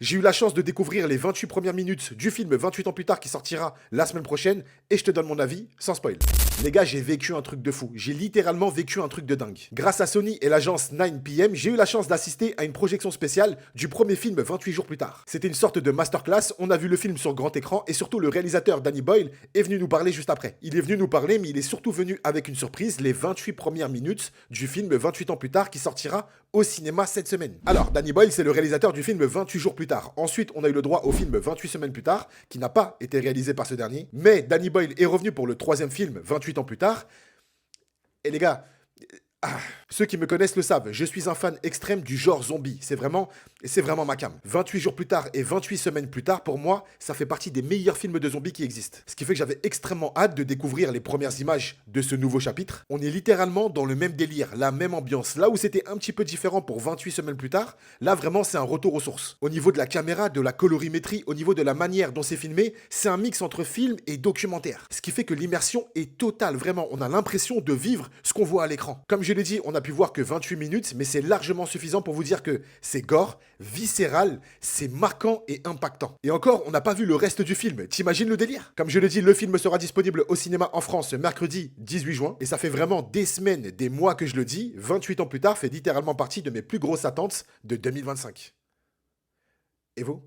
J'ai eu la chance de découvrir les 28 premières minutes du film 28 ans plus tard qui sortira la semaine prochaine et je te donne mon avis sans spoil. Les gars, j'ai vécu un truc de fou. J'ai littéralement vécu un truc de dingue. Grâce à Sony et l'agence 9PM, j'ai eu la chance d'assister à une projection spéciale du premier film 28 jours plus tard. C'était une sorte de masterclass, on a vu le film sur grand écran et surtout le réalisateur Danny Boyle est venu nous parler juste après. Il est venu nous parler mais il est surtout venu avec une surprise, les 28 premières minutes du film 28 ans plus tard qui sortira au cinéma cette semaine. Alors, Danny Boyle, c'est le réalisateur du film 28 jours plus tard. Ensuite, on a eu le droit au film 28 semaines plus tard, qui n'a pas été réalisé par ce dernier. Mais Danny Boyle est revenu pour le troisième film 28 ans plus tard. Et les gars, ceux qui me connaissent le savent, je suis un fan extrême du genre zombie. C'est vraiment ma came. 28 jours plus tard et 28 semaines plus tard, pour moi, ça fait partie des meilleurs films de zombies qui existent. Ce qui fait que j'avais extrêmement hâte de découvrir les premières images de ce nouveau chapitre. On est littéralement dans le même délire, la même ambiance. Là où c'était un petit peu différent pour 28 semaines plus tard, là vraiment c'est un retour aux sources. Au niveau de la caméra, de la colorimétrie, au niveau de la manière dont c'est filmé, c'est un mix entre film et documentaire. Ce qui fait que l'immersion est totale, vraiment. On a l'impression de vivre ce qu'on voit à l'écran. Comme je l'ai dit, on a pu voir que 28 minutes, mais c'est largement suffisant pour vous dire que c'est gore, viscéral, c'est marquant et impactant. Et encore, on n'a pas vu le reste du film. T'imagines le délire? Comme je l'ai dit, le film sera disponible au cinéma en France mercredi 18 juin. Et ça fait vraiment des semaines, des mois que je le dis. 28 ans plus tard fait littéralement partie de mes plus grosses attentes de 2025. Et vous?